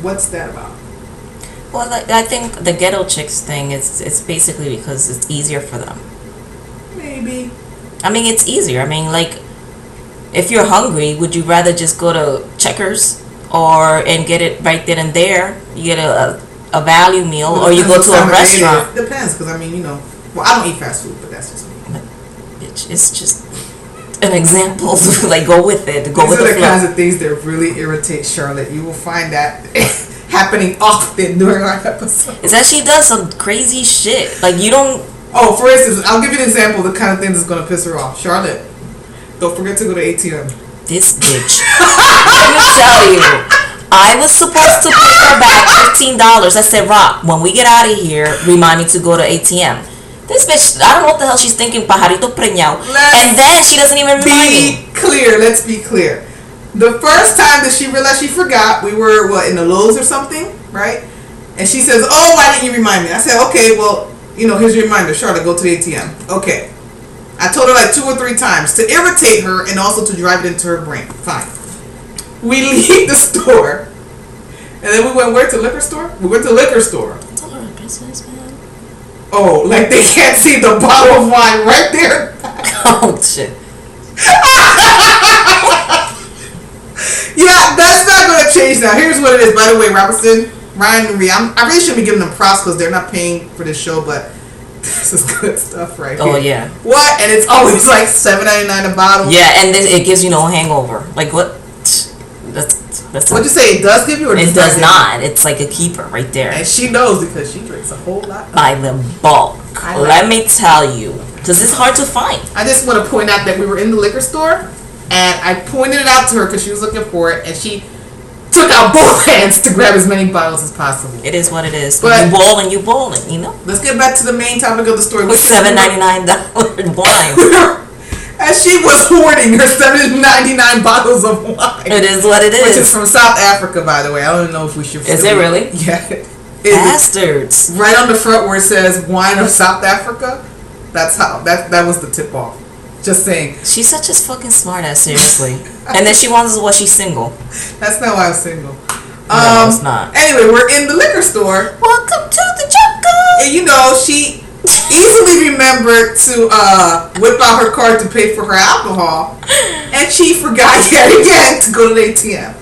What's that about? Well, like, I think the ghetto chicks thing is it's basically because it's easier for them. Maybe. I mean, it's easier. I mean, like, if you're hungry, would you rather just go to Checkers and get it right then and there? You get a value meal, or you go to a restaurant. Depends, because I mean, you know, well, I don't eat fast food, but that's just me. It's just an example. Like, go with it. Go with the flow. These are the kinds of things that really irritate Charlotte. You will find that happening often during our episode. Is that she does some crazy shit. Like, you don't... Oh, for instance, I'll give you an example of the kind of thing that's going to piss her off. Charlotte, don't forget to go to ATM. This bitch. Let me tell you. I was supposed to pay her back $15. I said, Rock, when we get out of here, remind me to go to ATM. This bitch, I don't know what the hell she's thinking, pajarito preñao. And then she doesn't even remind me. Let's be clear. The first time that she realized she forgot, we were, in the Lowe's or something, right? And she says, oh, why didn't you remind me? I said, okay, well, you know, here's your reminder. Charlotte, go to the ATM. Okay. I told her like 2 or 3 times to irritate her and also to drive it into her brain. Fine. We leave the store. And then we went where? To liquor store? We went to liquor store. That's a lot of business, man. Oh, like they can't see the bottle of wine right there? Oh, shit. Yeah, that's not going to change now. Here's what it is. By the way, Robertson, Ryan, and Marie, I really shouldn't be giving them props because they're not paying for this show, but this is good stuff right here. Oh, yeah. What? And it's always like $7.99 a bottle? Yeah, and it gives you no hangover. Like, what? That's What'd you say? It does give you, or it does not? It's like a keeper right there. And she knows because she drinks a whole lot. By the bulk. Let me tell you. Because it's hard to find. I just want to point out that we were in the liquor store, and I pointed it out to her because she was looking for it, and she took out both hands to grab as many bottles as possible. It is what it is. But you bowling, you know? Let's get back to the main topic of the story. With $7.99 wine. As she was hoarding her $7.99 bottles of wine. It is what it is. Which is from South Africa, by the way. I don't know if we should... Is it really? Yeah. Bastards. Right on the front where it says wine of South Africa. That's how... That was the tip off. Just saying. She's such a fucking smart ass, seriously. And then she wonders why she's single. That's not why I'm single. No, it's not. Anyway, we're in the liquor store. Welcome to the jungle. And you know, she easily remembered to whip out her card to pay for her alcohol, and she forgot yet again to go to the ATM.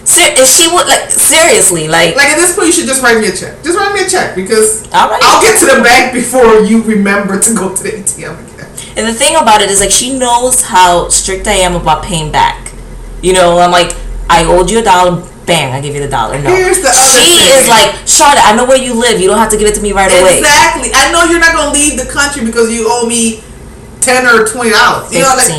She would seriously like at this point you should just write me a check. Just write me a check because I'll get to the bank before you remember to go to the ATM again. And the thing about it is like she knows how strict I am about paying back. You know, I'm like, I owed you $1. Bang, I give you the $1. No. Here's the other thing. Is like, Charlotte, I know where you live. You don't have to give it to me right away. Exactly. I know you're not going to leave the country because you owe me $10 or $20. You know, like,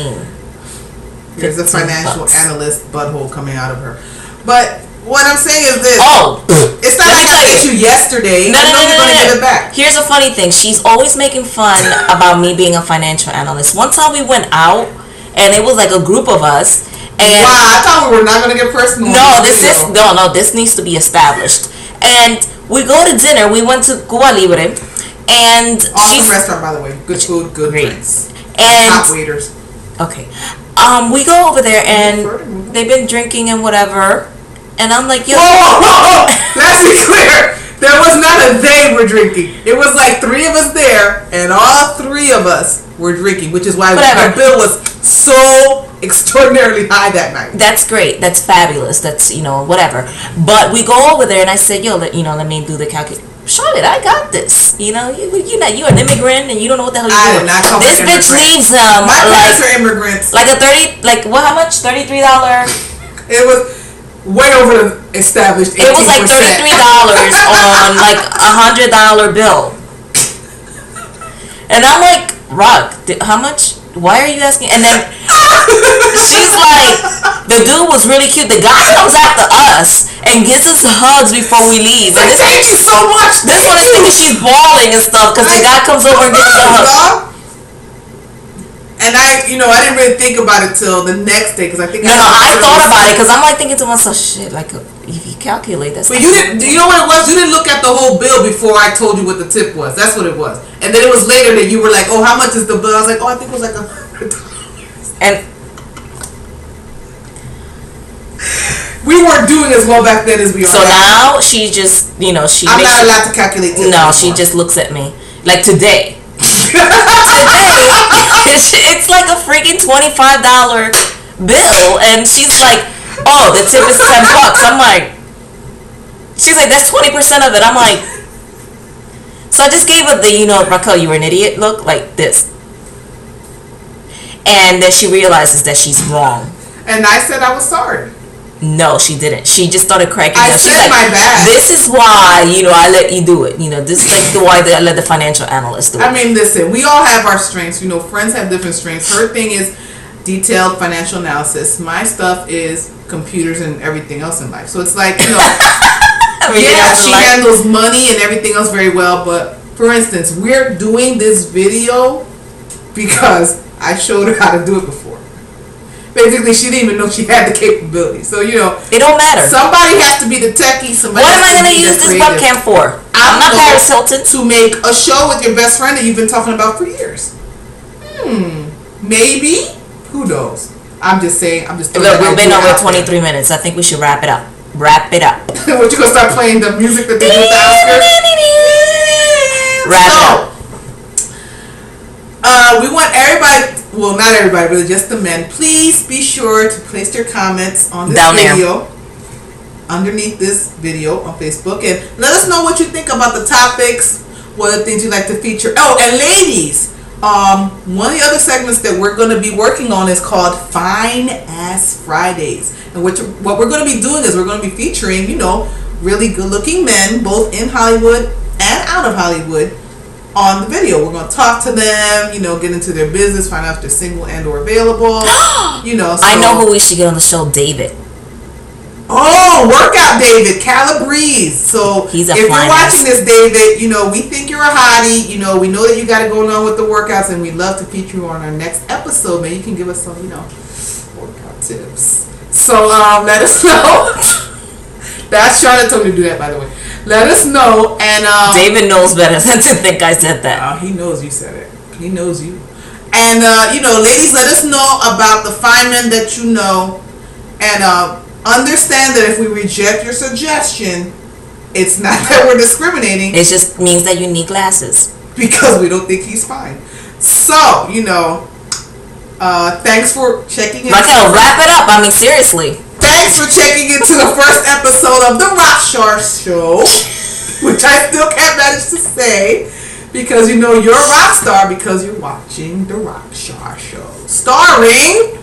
here's a financial analyst butthole coming out of her. But what I'm saying is this. Oh. It's not like I hit you yesterday. No, you're going to get it back. Here's a funny thing. She's always making fun about me being a financial analyst. One time we went out, and it was like a group of us. And wow, I thought we were not going to get personal. No, this needs to be established. And we go to dinner. We went to Cuba Libre, and awesome restaurant, by the way. Good food, good drinks, and top waiters. Okay, we go over there, and they've been drinking and whatever, and I'm like, yo, whoa. Let's be clear. There was not a they were drinking. It was like 3 of us there, and all 3 of us were drinking, which is why the bill was so extraordinarily high that night. That's great. That's fabulous. That's, whatever. But we go over there, and I said, yo, let me do the calculation. Charlotte, I got this. You're an immigrant, and you don't know what the hell you're doing. This bitch leaves them. My parents are immigrants. Like how much? $33. It was way over the established 18%. It was like $33 on like $100 bill. And I'm like, Rock, how much? Why are you asking? And then she's like, the dude was really cute. The guy comes after us and gives us hugs before we leave. And thank you so much. This one is thinking she's bawling and stuff because the guy comes over and gives us a hug. And I didn't really think about it till the next day because I think I thought about it because I'm like thinking to myself, shit, like if you calculate that. But you didn't. You know what it was? You didn't look at the whole bill before I told you what the tip was. That's what it was. And then it was later that you were like, oh, how much is the bill? I was like, oh, I think it was like $100. And we we weren't doing as well back then as we are. So now she just, I'm not allowed to calculate tips. No, she just looks at me like today. It's like a freaking $25 bill, and she's like, "Oh, the tip is $10." I'm like, she's like, "That's 20% of it." I'm like, so I just gave her the, Raquel, you were an idiot look, like this, and then she realizes that she's wrong. And I said I was sorry. No, she didn't. She just started cracking I down. said She's like, my bad. This is why, I let you do it. This is like the why I let the financial analyst do it. I mean, listen, we all have our strengths. Friends have different strengths. Her thing is detailed financial analysis. My stuff is computers and everything else in life. So it's like, yeah, she handles money and everything else very well. But for instance, we're doing this video because I showed her how to do it before. Basically, she didn't even know she had the capability. So, it don't matter. Somebody has to be the techie. Somebody what am I going to use this webcam for? I'm not Paris Hilton. To make a show with your best friend that you've been talking about for years. Maybe. Who knows? I'm just saying. Look, we've been over 23 minutes. I think we should wrap it up. Wrap it up. What, you going to start playing the music that they do with the Oscars? Wrap it up. We want everybody, well, not everybody, really, just the men. Please be sure to place your comments on this video, underneath this video on Facebook, and let us know what you think about the topics, what are the things you'd like to feature. Oh, and ladies, one of the other segments that we're going to be working on is called Fine Ass Fridays. And what we're going to be doing is we're going to be featuring, really good-looking men, both in Hollywood and out of Hollywood, on the video. We're going to talk to them, get into their business, find out if they're single and or available. So. I know who we should get on the show, David. Oh, workout David, Calabrese. So if you're watching this, David, we think you're a hottie. We know that you got it going on with the workouts, and we'd love to feature you on our next episode. Maybe you can give us some, workout tips. So let us know. That's Charlotte told me to do that, by the way. Let us know, and David knows better than to think I said that. He knows you said it. He knows you. And ladies, let us know about the fine men that you know, and understand that if we reject your suggestion, it's not that we're discriminating. It just means that you need glasses because we don't think he's fine. So thanks for checking in. Raquel, wrap it up. I mean, seriously. Thanks for checking into the first episode of the RocChar Show, which I still can't manage to say because you're a rock star because you're watching the RocChar Show, starring